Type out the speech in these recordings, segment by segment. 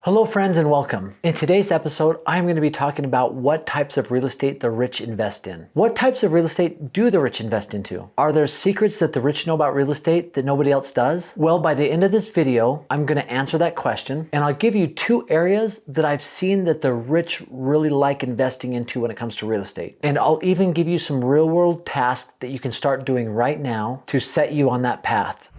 Hello friends and welcome. In today's episode, I'm going to be talking about what types of real estate the rich invest in. What types of real estate do the rich invest into? Are there secrets that the rich know about real estate that nobody else does? Well, by the end of this video, I'm going to answer that question, and I'll give you two areas that I've seen that the rich really like investing into when it comes to real estate. And I'll even give you some real world tasks that you can start doing right now to set you on that path.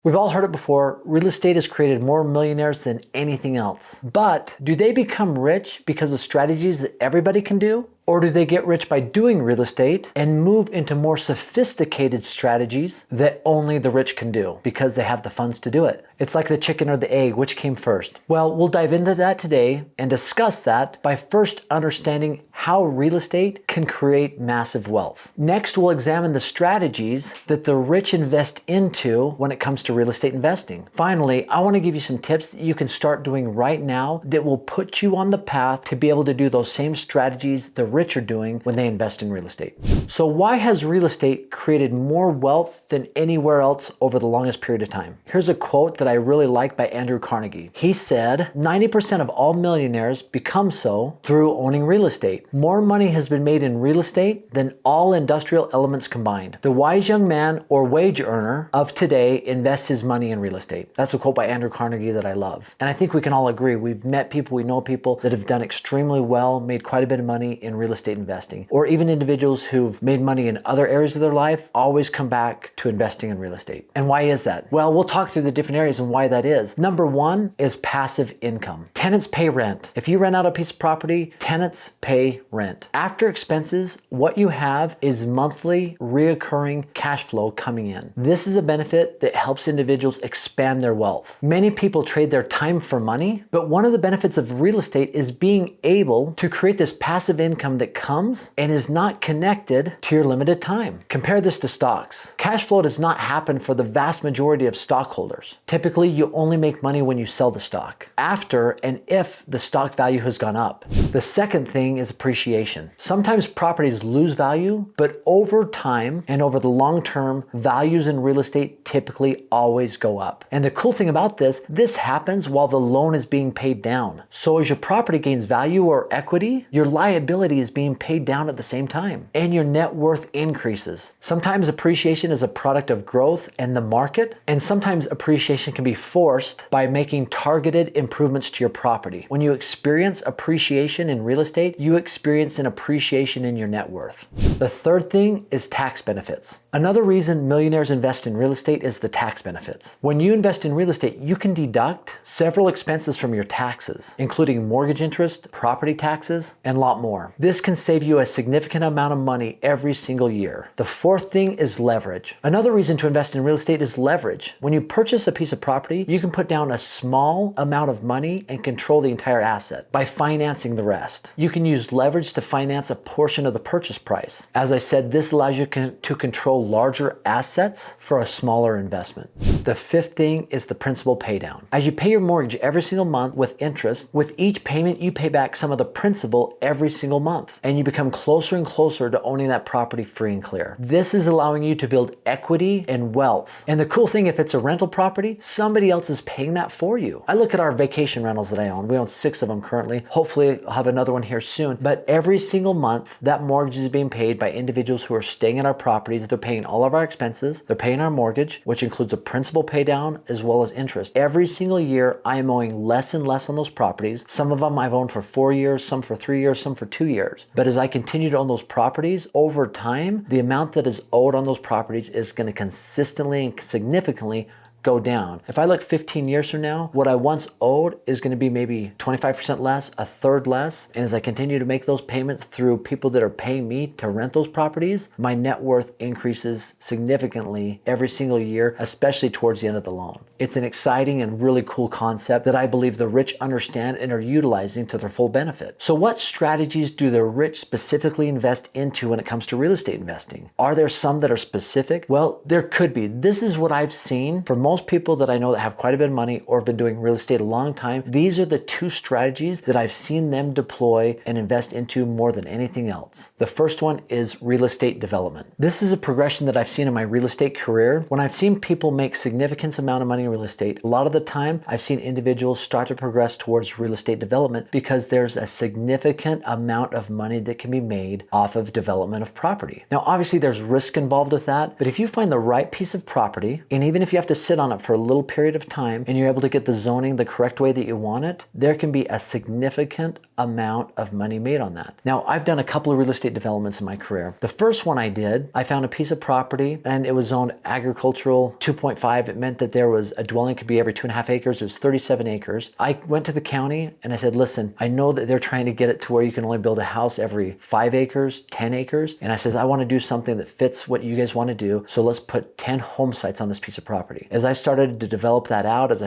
We've all heard it before, real estate has created more millionaires than anything else. But do they become rich because of strategies that everybody can do? Or do they get rich by doing real estate and move into more sophisticated strategies that only the rich can do because they have the funds to do it? It's like the chicken or the egg, which came first? Well, we'll dive into that today and discuss that by first understanding how real estate can create massive wealth. Next, we'll examine the strategies that the rich invest into when it comes to real estate investing. Finally, I want to give you some tips that you can start doing right now that will put you on the path to be able to do those same strategies the rich are doing when they invest in real estate. So why has real estate created more wealth than anywhere else over the longest period of time? Here's a quote that I really like by Andrew Carnegie. He said, 90% of all millionaires become so through owning real estate. More money has been made in real estate than all industrial elements combined. The wise young man or wage earner of today invests his money in real estate. That's a quote by Andrew Carnegie that I love. And I think we can all agree. We've met people, we know people that have done extremely well, made quite a bit of money in real estate investing, or even individuals who've made money in other areas of their life always come back to investing in real estate. And why is that? Well, we'll talk through the different areas and why that is. Number one is passive income. Tenants pay rent. If you rent out a piece of property, tenants pay rent. After expenses, what you have is monthly reoccurring cash flow coming in. This is a benefit that helps individuals expand their wealth. Many people trade their time for money, but one of the benefits of real estate is being able to create this passive income that comes and is not connected to your limited time. Compare this to stocks. Cash flow does not happen for the vast majority of stockholders. Typically, you only make money when you sell the stock, after and if the stock value has gone up. The second thing is appreciation. Sometimes properties lose value, but over time and over the long term, values in real estate typically always go up. And the cool thing about this happens while the loan is being paid down. So as your property gains value or equity, your liability is being paid down at the same time, and your net worth increases. Sometimes appreciation is a product of growth and the market, and sometimes appreciation can be forced by making targeted improvements to your property. When you experience appreciation in real estate, you experience an appreciation in your net worth. The third thing is tax benefits. Another reason millionaires invest in real estate is the tax benefits. When you invest in real estate, you can deduct several expenses from your taxes, including mortgage interest, property taxes, and a lot more. This can save you a significant amount of money every single year. The fourth thing is leverage. Another reason to invest in real estate is leverage. When you purchase a piece of property, you can put down a small amount of money and control the entire asset by financing the rest. You can use leverage to finance a portion of the purchase price. As I said, this allows you to control larger assets for a smaller investment. The fifth thing is the principal pay down. As you pay your mortgage every single month with interest, with each payment you pay back some of the principal every single month, and you become closer and closer to owning that property free and clear. This is allowing you to build equity and wealth. And the cool thing, if it's a rental property, somebody else is paying that for you. I look at our vacation rentals that I own. We own 6 of them currently. Hopefully I'll have another one here soon. But every single month, that mortgage is being paid by individuals who are staying in our properties. They're paying all of our expenses. They're paying our mortgage, which includes a principal pay down as well as interest. Every single year, I am owing less and less on those properties. Some of them I've owned for 4 years, some for 3 years, some for 2 years. But as I continue to own those properties, over time, the amount that is owed on those properties is going to consistently and significantly go down. If I look 15 years from now, what I once owed is going to be maybe 25% less, a third less. And as I continue to make those payments through people that are paying me to rent those properties, my net worth increases significantly every single year, especially towards the end of the loan. It's an exciting and really cool concept that I believe the rich understand and are utilizing to their full benefit. So what strategies do the rich specifically invest into when it comes to real estate investing? Are there some that are specific? Well, there could be. This is what I've seen for most most people that I know that have quite a bit of money or have been doing real estate a long time, these are the two strategies that I've seen them deploy and invest into more than anything else. The first one is real estate development. This is a progression that I've seen in my real estate career. When I've seen people make significant amount of money in real estate, a lot of the time I've seen individuals start to progress towards real estate development because there's a significant amount of money that can be made off of development of property. Now, obviously there's risk involved with that, but if you find the right piece of property, and even if you have to sit on it for a little period of time and you're able to get the zoning the correct way that you want it, there can be a significant amount of money made on that. Now, I've done a couple of real estate developments in my career. The first one I did, I found a piece of property and it was zoned agricultural 2.5. It meant that there was a dwelling could be every 2.5 acres. It was 37 acres. I went to the county and I said, listen, I know that they're trying to get it to where you can only build a house every 5 acres, 10 acres. And I says, I want to do something that fits what you guys want to do. So let's put 10 home sites on this piece of property. As I started to develop that out, it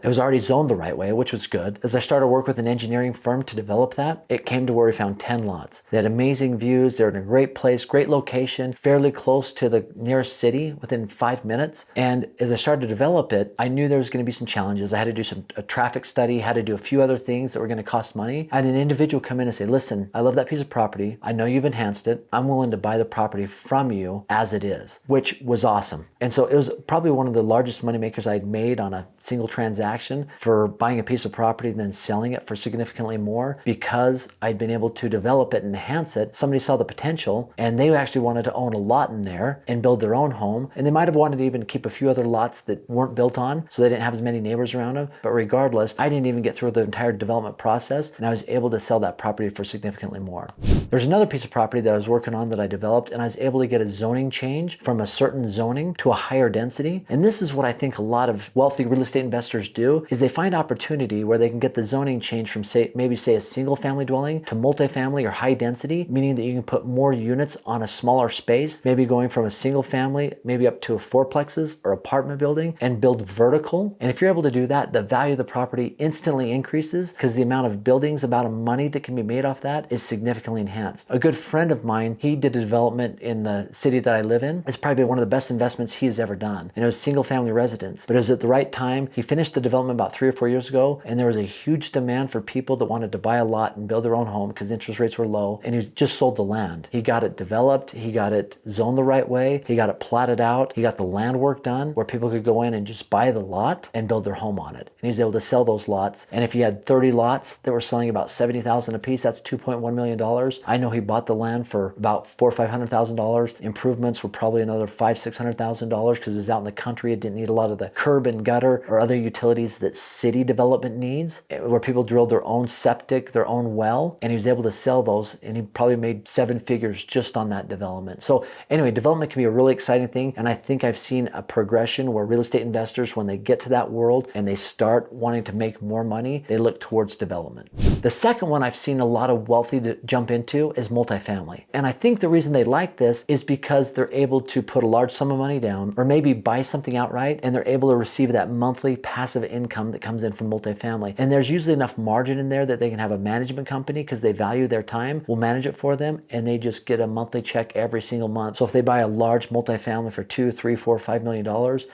was already zoned the right way, which was good. As I started to work with an engineering firm to develop that, it came to where we found 10 lots. They had amazing views. They're in a great place, great location, fairly close to the nearest city within 5 minutes. And as I started to develop it, I knew there was going to be some challenges. I had to do a traffic study, had to do a few other things that were going to cost money. I had an individual come in and say, listen, I love that piece of property. I know you've enhanced it. I'm willing to buy the property from you as it is, which was awesome. And so it was probably one of the largest money makers I'd made on a single transaction for buying a piece of property and then selling it for significantly more because I'd been able to develop it and enhance it. Somebody saw the potential and they actually wanted to own a lot in there and build their own home. And they might have wanted to even keep a few other lots that weren't built on so they didn't have as many neighbors around them. But regardless, I didn't even get through the entire development process and I was able to sell that property for significantly more. There's another piece of property that I was working on that I developed and I was able to get a zoning change from a certain zoning to a higher density. And this is what I think a lot of wealthy real estate investors do is they find opportunity where they can get the zoning change from maybe a single family dwelling to multifamily or high density, meaning that you can put more units on a smaller space, maybe going from a single family, maybe up to a fourplexes or apartment building and build vertical. And if you're able to do that, the value of the property instantly increases because the amount of buildings, amount of money that can be made off that is significantly enhanced. A good friend of mine, he did a development in the city that I live in. It's probably one of the best investments he has ever done. And it was single family residence, but it was at the right time. He finished the development about 3 or 4 years ago. And there was a huge demand for people that wanted to buy a lot and build their own home because interest rates were low. And he just sold the land. He got it developed. He got it zoned the right way. He got it platted out. He got the land work done where people could go in and just buy the lot and build their home on it. And he was able to sell those lots. And if he had 30 lots that were selling about $70,000 a piece, that's $2.1 million. I know he bought the land for about $400,000 or $500,000. Improvements were probably another $500,000, $600,000 because it was out in the country. It didn't need a lot of the curb and gutter or other utilities that city development needs, where people drilled their own septic, their own well, and he was able to sell those, and he probably made 7 figures just on that development. So anyway, development can be a really exciting thing, and I think I've seen a progression where real estate investors, when they get to that world and they start wanting to make more money, they look towards development. The second one I've seen a lot of wealthy to jump into is multifamily. And I think the reason they like this is because they're able to put a large sum of money down or maybe buy something outright, and they're able to receive that monthly passive income that comes in from multifamily. And there's usually enough margin in there that they can have a management company, because they value their time, will manage it for them, and they just get a monthly check every single month. So if they buy a large multifamily for $2, $3, $4, $5 million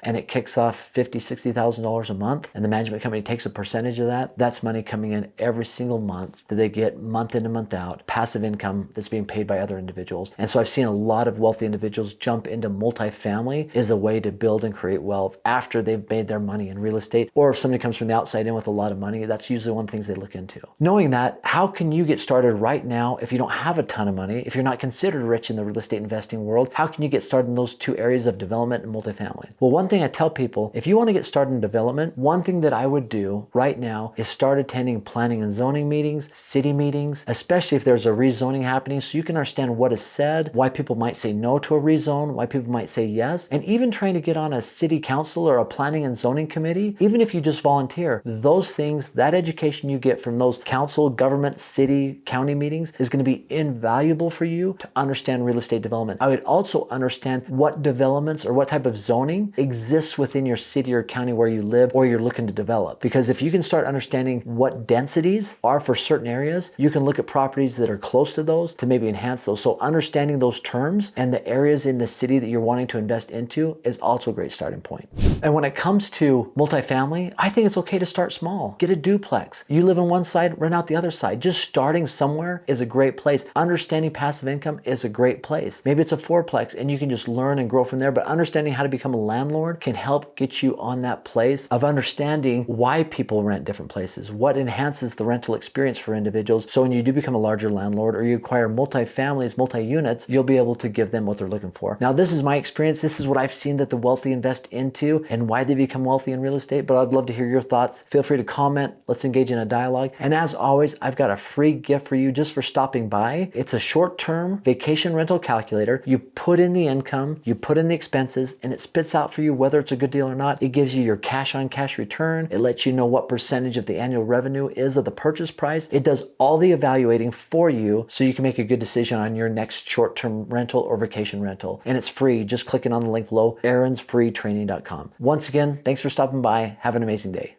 and it kicks off $50,000, $60,000 a month, and the management company takes a percentage of that, that's money coming in every single month that they get month in and month out, passive income that's being paid by other individuals. And so I've seen a lot of wealthy individuals jump into multifamily as a way to build and create wealth after they've made their money in real estate. Or if somebody comes from the outside in with a lot of money, that's usually one of the things they look into. Knowing that, how can you get started right now if you don't have a ton of money, if you're not considered rich in the real estate investing world? How can you get started in those two areas of development and multifamily? Well, one thing I tell people, if you want to get started in development, one thing that I would do right now is start attending planning and zoning meetings, city meetings, especially if there's a rezoning happening, so you can understand what is said, why people might say no to a rezone, why people might say yes, and even trying to get on a city council or a planning and zoning committee, even if you just volunteer. Those things, that education you get from those council, government, city, county meetings is going to be invaluable for you to understand real estate development. I would also understand what developments or what type of zoning exists within your city or county where you live or you're looking to develop. Because if you can start understanding what densities are are for certain areas, you can look at properties that are close to those to maybe enhance those. So understanding those terms and the areas in the city that you're wanting to invest into is also a great starting point. And when it comes to multifamily, I think it's okay to start small. Get a duplex. You live on one side, rent out the other side. Just starting somewhere is a great place. Understanding passive income is a great place. Maybe it's a fourplex and you can just learn and grow from there, but understanding how to become a landlord can help get you on that place of understanding why people rent different places, what enhances the rental experience for individuals. So when you do become a larger landlord or you acquire multifamilies, multi-units, you'll be able to give them what they're looking for. Now, this is my experience. This is what I've seen that the wealthy invest into and why they become wealthy in real estate, but I'd love to hear your thoughts. Feel free to comment. Let's engage in a dialogue. And as always, I've got a free gift for you just for stopping by. It's a short-term vacation rental calculator. You put in the income, you put in the expenses, and it spits out for you whether it's a good deal or not. It gives you your cash-on-cash return. It lets you know what percentage of the annual revenue is of the purchase price. It does all the evaluating for you so you can make a good decision on your next short-term rental or vacation rental. And it's free. Just clicking on the link below, aaronsfreetraining.com. Once again, thanks for stopping by. Have an amazing day.